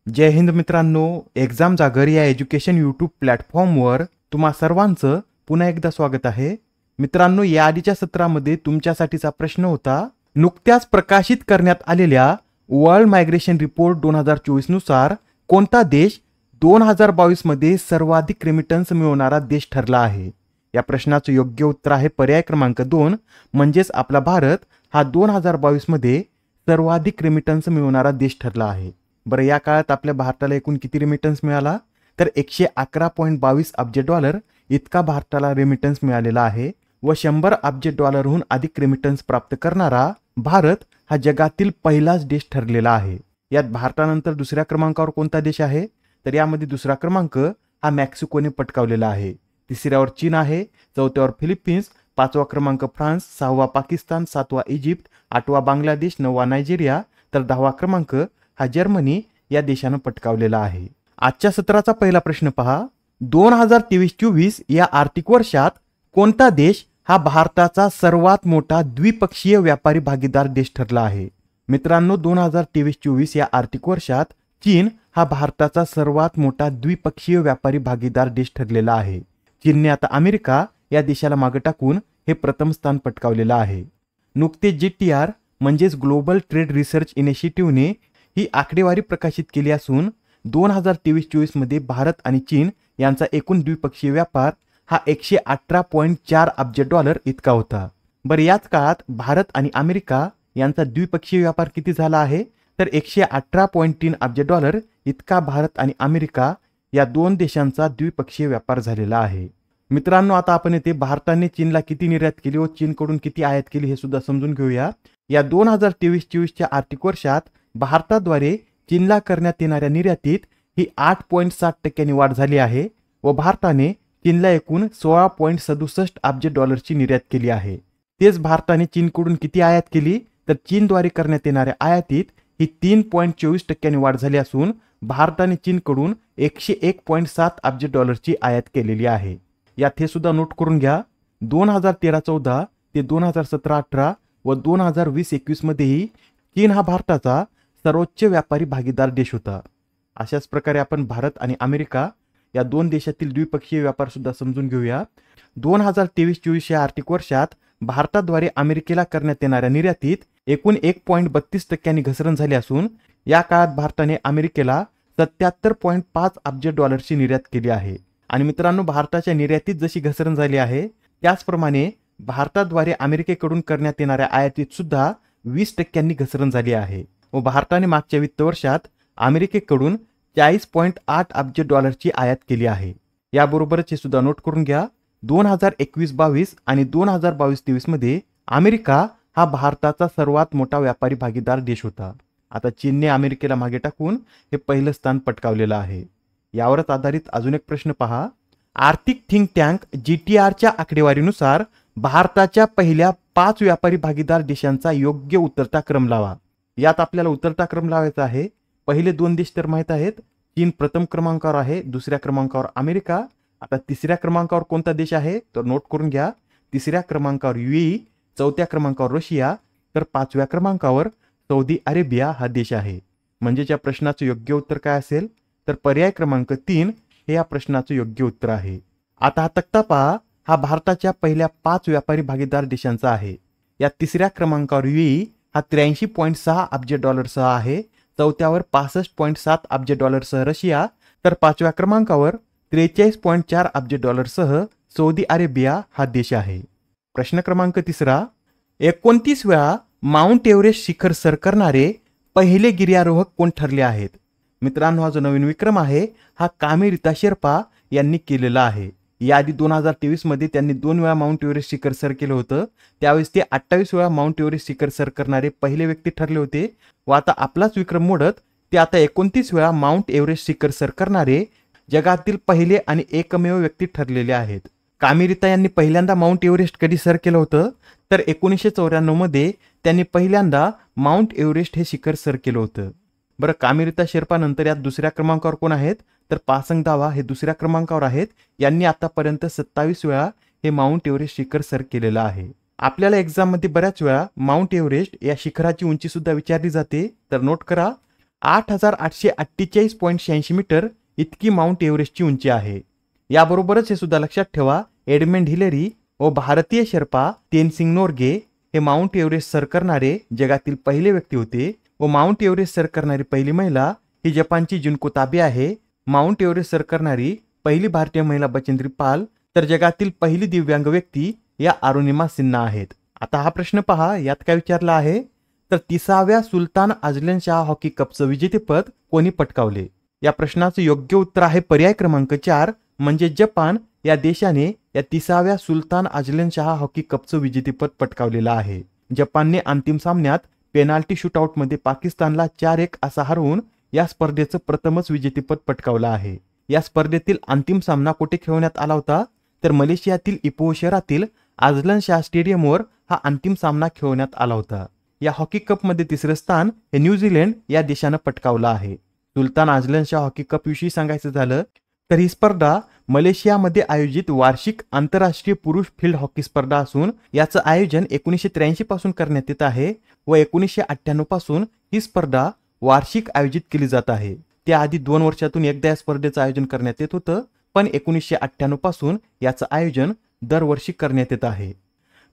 जय हिंद मित्रांनो, एक्झाम जागर या एज्युकेशन यूट्यूब प्लॅटफॉर्मवर तुम्हा सर्वांचं पुन्हा एकदा स्वागत आहे. मित्रांनो, या आधीच्या सत्रामध्ये तुमच्यासाठीचा प्रश्न होता, नुकत्याच प्रकाशित करण्यात आलेल्या वर्ल्ड मायग्रेशन रिपोर्ट 2024 नुसार कोणता देश 2022 मध्ये सर्वाधिक रेमिटन्स मिळवणारा देश ठरला आहे? या प्रश्नाचं योग्य उत्तर आहे पर्याय क्रमांक 2, म्हणजेच आपला भारत हा 2022 मध्ये सर्वाधिक रेमिटन्स मिळवणारा देश ठरला आहे. बरं, या काळात आपल्या भारताला एकूण किती रेमिटन्स मिळाला? तर 111.22 अब्ज डॉलर इतका भारताला रेमिटन्स मिळालेला आहे व 100 अब्ज डॉलरहून अधिक रेमिटन्स प्राप्त करणारा भारत हा जगातील पहिलाच देश ठरलेला आहे. यात भारतानंतर दुसऱ्या क्रमांकावर कोणता देश आहे? तर यामध्ये दुसरा क्रमांक हा मेक्सिकोने पटकावलेला आहे. तिसऱ्यावर चीन आहे, चौथ्यावर फिलिपिन्स, पाचवा क्रमांक फ्रान्स, सहावा पाकिस्तान, सातवा इजिप्त, आठवा बांगलादेश, नववा नायजेरिया, तर 10वा क्रमांक हा जर्मनी या देशानं पटकावलेला आहे. आजच्या सत्राचा पहिला प्रश्न पहा. 2023-24 या आर्थिक वर्षात कोणता देश हा भारताचा सर्वात मोठा द्विपक्षीय व्यापारी भागीदार देश ठरला आहे? मित्रांनो, 2023-24 या आर्थिक वर्षात चीन हा भारताचा सर्वात मोठा द्विपक्षीय व्यापारी भागीदार देश ठरलेला आहे. चीनने आता अमेरिका या देशाला मागे टाकून हे प्रथम स्थान पटकावलेलं आहे. नुकतेच GTR म्हणजेच ग्लोबल ट्रेड रिसर्च इनिशिएटिव्हने ही आकडेवारी प्रकाशित केली असून 2023-24 मध्ये भारत आणि चीन यांचा एकूण द्विपक्षीय व्यापार हा 118.4 अब्ज डॉलर इतका होता. बरं, याच काळात भारत आणि अमेरिका यांचा द्विपक्षीय व्यापार किती झाला आहे? तर 118.3 अब्ज डॉलर इतका भारत आणि अमेरिका या दोन देशांचा द्विपक्षीय व्यापार झालेला आहे. मित्रांनो, आता आपण येथे भारताने चीनला किती निर्यात केली व चीनकडून किती आयात केली हे सुद्धा समजून घेऊया. या 2023-24 आर्थिक वर्षात भारताद्वारे चीनला करण्यात येणाऱ्या निर्यातीत ही 8.7% वाढ झाली आहे व भारताने चीनला एकूण 16.67 अब्ज डॉलरची निर्यात केली आहे. तेच भारताने चीनकडून किती आयात केली? तर चीनद्वारे करण्यात येणाऱ्या आयातीत ही 3.24% वाढ झाली असून भारताने चीनकडून 101.7 अब्ज डॉलरची आयात केलेली आहे. यात हे सुद्धा नोट करून घ्या, 2013-14 ते 2017-18 व 2020-21 मध्येही चीन हा भारताचा सर्वोच्च व्यापारी भागीदार देश होता. अशाच प्रकारे आपण भारत आणि अमेरिका या दोन देशातील द्विपक्षीय व्यापार सुद्धा समजून घेऊया. 2023-24 या आर्थिक वर्षात भारताद्वारे अमेरिकेला करण्यात येणाऱ्या निर्यातीत एकूण 1.32% घसरण झाली असून या काळात भारताने अमेरिकेला 77.5 अब्ज डॉलरची निर्यात केली आहे. आणि मित्रांनो, भारताच्या निर्यातीत जशी घसरण झाली आहे त्याचप्रमाणे भारताद्वारे अमेरिकेकडून करण्यात येणाऱ्या आयातीत सुद्धा 20% घसरण झाली आहे व भारताने मागच्या वित्त वर्षात अमेरिकेकडून 40.8 अब्ज डॉलरची आयात केली आहे. याबरोबरच हे सुद्धा नोट करून घ्या, 2021-22 आणि 2022-23 मध्ये अमेरिका हा भारताचा सर्वात मोठा व्यापारी भागीदार देश होता. आता चीनने अमेरिकेला मागे टाकून हे पहिलं स्थान पटकावलेलं आहे. यावरच आधारित अजून एक प्रश्न पहा. आर्थिक थिंक टँक GTRच्या आकडेवारीनुसार भारताच्या पहिल्या 5 व्यापारी भागीदार देशांचा योग्य उतरता क्रम लावा. यात आपल्याला उतरता क्रम लावायचा आहे. पहिले 2 देश तर माहीत आहेत. चीन प्रथम क्रमांकावर आहे, दुसऱ्या क्रमांकावर अमेरिका. आता तिसऱ्या क्रमांकावर कोणता देश आहे? तर नोट करून घ्या, तिसऱ्या क्रमांकावर UAE, चौथ्या क्रमांकावर रशिया, तर 5व्या क्रमांकावर सौदी अरेबिया हा देश आहे. म्हणजे या प्रश्नाचं योग्य उत्तर काय असेल? तर पर्याय क्रमांक 3 हे या प्रश्नाचं योग्य उत्तर आहे. आता हा तक्ता पहा, हा भारताच्या पहिल्या 5 व्यापारी भागीदार देशांचा आहे. या तिसऱ्या क्रमांकावर UAE हा 83.6 अब्ज डॉलरसह आहे, चौथ्यावर 65.7 अब्ज डॉलरसह रशिया, तर 5व्या क्रमांकावर 43.4 अब्ज डॉलरसह सौदी अरेबिया हा देश आहे. प्रश्न क्रमांक 3, 29 वेळा माउंट एव्हरेस्ट शिखर सर करणारे पहिले गिर्यारोहक कोण ठरले आहेत? मित्रांनो, हा जो नवीन विक्रम आहे हा कामेरीता शेर्पा यांनी केलेला आहे. याआधी 2023 मध्ये त्यांनी 2 वेळा माउंट एव्हरेस्ट शिखर सर केलं होतं. त्यावेळेस ते 28 वेळा माउंट एव्हरेस्ट शिखर सर करणारे पहिले व्यक्ती ठरले होते व आता आपलाच विक्रम मोडत ते आता 29 वेळा माउंट एव्हरेस्ट शिखर सर करणारे जगातील पहिले आणि एकमेव व्यक्ती ठरलेले आहेत. कामेरीता यांनी पहिल्यांदा माउंट एव्हरेस्ट कधी सर केलं होतं? तर 1994 मध्ये त्यांनी पहिल्यांदा माउंट एव्हरेस्ट हे शिखर सर केलं होतं. बरं, कामेरीता शेर्पा नंतर यात दुसऱ्या क्रमांकावर कोण आहेत? तर पासंग दावा हे दुसऱ्या क्रमांकावर आहेत. यांनी आतापर्यंत 27 वेळा हे माउंट एव्हरेस्ट शिखर सर केलेलं आहे. आपल्याला एक्झाम मध्ये बऱ्याच वेळा माउंट एव्हरेस्ट या शिखराची उंची सुद्धा विचारली जाते, तर नोट करा, 8,848.86 मीटर इतकी माउंट एव्हरेस्टची उंची आहे. याबरोबरच हे सुद्धा लक्षात ठेवा, एडमंड हिलरी व भारतीय शेर्पा तेनसिंग नोर्गे हे माउंट एव्हरेस्ट सर करणारे जगातील पहिले व्यक्ती होते व माउंट एव्हरेस्ट सर करणारी पहिली महिला ही जपानची जुनको ताबे आहे. माउंट एव्हरेस्ट सर करणारी पहिली भारतीय महिला बचेंद्री पाल तर जगातील पहिली दिव्यांग व्यक्ती या अरुणिमा सिन्हा आहेत. आता हा प्रश्न पहा, यात काय विचारला आहे तर 30व्या सुलतान अझलन शाह हॉकी कपचं विजेतेपद कोणी पटकावले. या प्रश्नाचं योग्य उत्तर आहे पर्याय क्रमांक 4 म्हणजे जपान या देशाने या 30व्या सुलतान अझलन शाह हॉकी कपचं विजेतेपद पटकावलेलं आहे. जपानने अंतिम सामन्यात पेनाल्टी शूटआउटमध्ये पाकिस्तानला 4-1 असा हरवून या स्पर्धेचं प्रथमच विजेतेपद पटकावलं आहे. या स्पर्धेतील अंतिम सामना कुठे खेळवण्यात आला होता तर मलेशियातील इपोह शहरातील अझलन शाह स्टेडियमवर हा अंतिम सामना खेळवण्यात आला होता. या हॉकी कपमध्ये तिसरं स्थान हे न्यूझीलंड या देशानं पटकावलं आहे. सुलतान अझलन शाह हॉकी कप विषयी सांगायचं झालं तर ही स्पर्धा मलेशियामध्ये आयोजित वार्षिक आंतरराष्ट्रीय पुरुष फील्ड हॉकी स्पर्धा असून याचं आयोजन 1983 पासून करण्यात येत आहे व 1998 पासून ही स्पर्धा वार्षिक आयोजित केली जात आहे. त्याआधी 2 वर्षातून एकदा या स्पर्धेचं आयोजन करण्यात येत होतं, पण 1998 पासून याचं आयोजन दरवर्षी करण्यात येत आहे.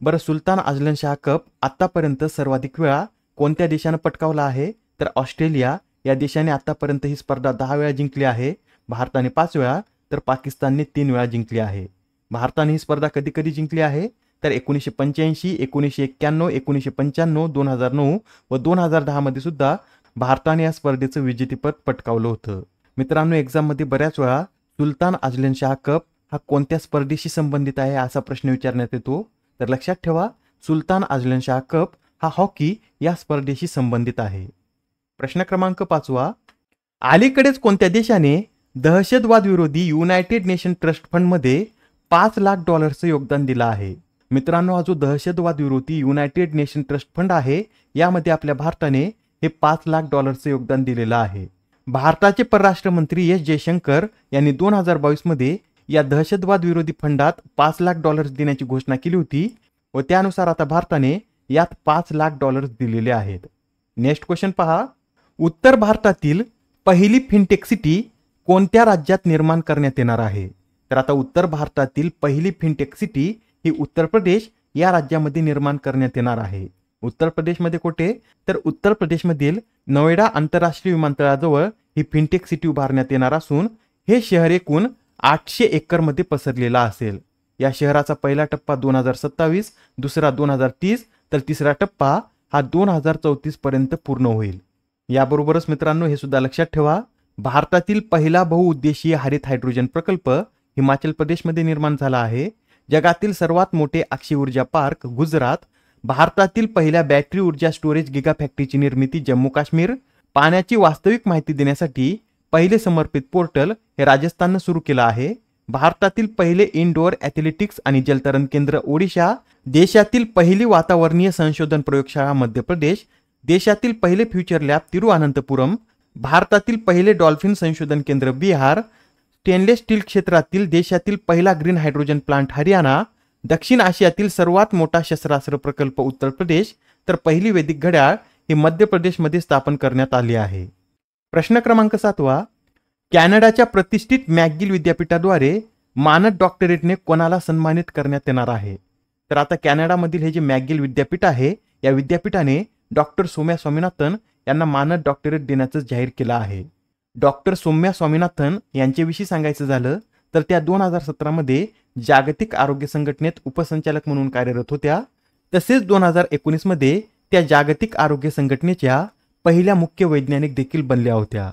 बरं, सुलतान अझलन शाह कप आतापर्यंत सर्वाधिक वेळा कोणत्या देशानं पटकावला आहे तर ऑस्ट्रेलिया या देशाने आतापर्यंत ही स्पर्धा 10 वेळा जिंकली आहे. भारताने 5 वेळा तर पाकिस्तानने 3 वेळा जिंकली आहे. भारताने ही स्पर्धा कधी कधी जिंकली आहे तर 1985, 1991, 1995, 2009 व 2010 मध्ये सुद्धा भारताने या स्पर्धेचं विजेतेपद पटकावलं होतं. मित्रांनो, एक्झाममध्ये बऱ्याच वेळा सुलतान अझलन शाह कप हा कोणत्या स्पर्धेशी संबंधित आहे असा प्रश्न विचारण्यात येतो. तर लक्षात ठेवा, सुलतान अझलन शाह कप हा हॉकी या स्पर्धेशी संबंधित आहे. प्रश्न क्रमांक 5, अलीकडेच कोणत्या देशाने दहशतवाद विरोधी युनायटेड नेशन ट्रस्ट फंडमध्ये $5 लाख योगदान दिलं आहे. मित्रांनो, हा जो दहशतवाद विरोधी युनायटेड नेशन ट्रस्ट फंड आहे यामध्ये आपल्या भारताने हे $5 लाख योगदान दिलेलं आहे. भारताचे परराष्ट्र मंत्री एस जयशंकर यांनी 2022 मध्ये या दहशतवाद विरोधी फंडात $5 लाख देण्याची घोषणा केली होती व त्यानुसार आता भारताने यात $5 लाख दिलेले आहेत. नेक्स्ट क्वेश्चन पहा, उत्तर भारतातील पहिली फिनटेक सिटी कोणत्या राज्यात निर्माण करण्यात येणार आहे. तर आता उत्तर भारतातील पहिली फिनटेक सिटी ही उत्तर प्रदेश या राज्यामध्ये निर्माण करण्यात येणार आहे. उत्तर प्रदेशमध्ये कुठे तर उत्तर प्रदेशमधील नोएडा आंतरराष्ट्रीय विमानतळाजवळ ही फिनटेक सिटी उभारण्यात येणार असून हे शहर एकूण 800 एकरमध्ये पसरलेला असेल. या शहराचा पहिला टप्पा 2027, दुसरा 2030 तर तिसरा टप्पा हा 2034 पर्यंत पूर्ण होईल. याबरोबरच मित्रांनो, हे सुद्धा लक्षात ठेवा, भारतातील पहिला बहुउद्देशीय हरित हायड्रोजन प्रकल्प हिमाचल प्रदेशमध्ये निर्माण झाला आहे. जगातील सर्वात मोठे अक्षय ऊर्जा पार्क गुजरात, भारतातील पहिल्या बॅटरी ऊर्जा स्टोरेज गिगा फॅक्टरीची निर्मिती जम्मू काश्मीर, पाण्याची वास्तविक माहिती देण्यासाठी पहिले समर्पित पोर्टल हे राजस्थाननं सुरू केलं आहे. भारतातील पहिले इनडोअर ॲथलेटिक्स आणि जलतरण केंद्र ओडिशा, देशातील पहिली वातावरणीय संशोधन प्रयोगशाळा मध्य प्रदेश, देशातील पहिले फ्युचर लॅब तिरुअनंतपुरम, भारतातील पहिले डॉल्फिन संशोधन केंद्र बिहार, स्टेनलेस स्टील क्षेत्रातील देशातील पहिला ग्रीन हायड्रोजन प्लांट हरियाणा, दक्षिण आशियातील सर्वात मोठा शस्त्रास्त्र प्रकल्प उत्तर प्रदेश तर पहिली वैदिक घड्याळ ही मध्य प्रदेशमध्ये स्थापन करण्यात आली आहे. प्रश्न क्रमांक 7, कॅनडाच्या प्रतिष्ठित मॅकगिल विद्यापीठाद्वारे मानद डॉक्टरेटने कोणाला सन्मानित करण्यात येणार आहे. तर आता कॅनडामधील हे जे मॅकगिल विद्यापीठ आहे या विद्यापीठाने डॉक्टर सौम्या स्वामीनाथन यांना मानद डॉक्टरेट देण्याचं जाहीर केलं आहे. डॉक्टर सौम्या स्वामीनाथन यांच्याविषयी सांगायचं झालं तर त्या 2017 मध्ये जागतिक आरोग्य संघटनेत उपसंचालक म्हणून कार्यरत होत्या. तसेच 2019 मध्ये त्या जागतिक आरोग्य संघटनेच्या पहिल्या मुख्य वैज्ञानिक देखील बनल्या होत्या.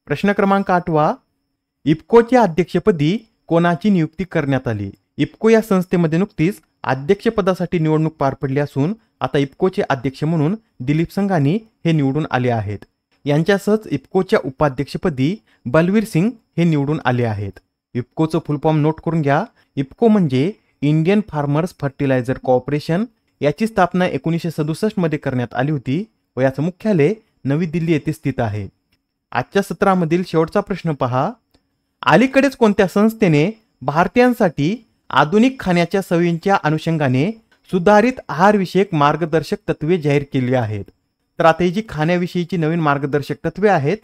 प्रश्न क्रमांक 8, इफ्कोच्या अध्यक्षपदी कोणाची नियुक्ती करण्यात आली. इफ्को या संस्थेमध्ये नुकतीच अध्यक्षपदासाठी निवडणूक पार पडली असून आता इफ्कोचे अध्यक्ष म्हणून दिलीप संघानी हे निवडून आले आहेत. यांच्यासहच इफ्कोच्या उपाध्यक्षपदी बलवीर सिंग हे निवडून आले आहेत. इफ्कोचं फुल फॉर्म नोट करून घ्या. इफ्को म्हणजे इंडियन फार्मर्स फर्टिलायझर कॉर्पोरेशन. याची स्थापना 1967 मध्ये करण्यात आली होती व याचं मुख्यालय नवी दिल्ली येथे स्थित आहे. आजच्या सत्रामधील शेवटचा प्रश्न पहा, अलीकडेच कोणत्या संस्थेने भारतीयांसाठी आधुनिक खाण्याच्या सवयींच्या अनुषंगाने सुधारित आहारविषयक मार्गदर्शक तत्वे जाहीर केली आहेत. तर आता ही जी खाण्याविषयीची नवीन मार्गदर्शक तत्वे आहेत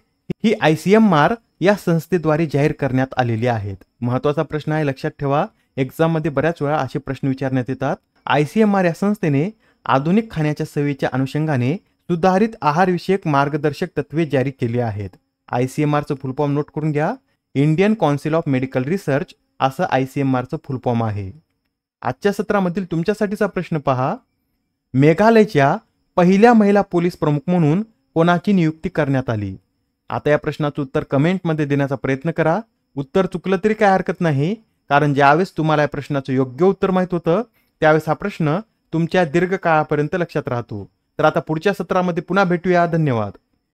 ही ICMR या संस्थेद्वारे जाहीर करण्यात आलेली आहेत. महत्वाचा प्रश्न आहे, लक्षात ठेवा. एक्झाम मध्ये बऱ्याच वेळा असे प्रश्न विचारण्यात येतात. ICMR या संस्थेने आधुनिक खाण्याच्या सवयीच्या अनुषंगाने सुधारित आहारविषयक मार्गदर्शक तत्वे जारी केली आहेत. ICMR चं फुल फॉर्म नोट करून घ्या. Indian council of medical research असं ICMR चं फुल फॉर्म आहे. आजच्या सत्रामधील तुमच्यासाठीचा प्रश्न पहा. मेघालयच्या पहिल्या महिला पोलीस प्रमुख म्हणून कोणाची नियुक्ती करण्यात आली? आता या प्रश्नाचं उत्तर कमेंटमध्ये देण्याचा प्रयत्न करा. उत्तर चुकलं तरी काय हरकत नाही, कारण ज्यावेळेस तुम्हाला या प्रश्नाचं योग्य उत्तर माहित होतं त्यावेळेस हा प्रश्न तुमच्या दीर्घकाळापर्यंत लक्षात राहतो. तर आता पुढच्या सत्रामध्ये पुन्हा भेटूया. धन्यवाद.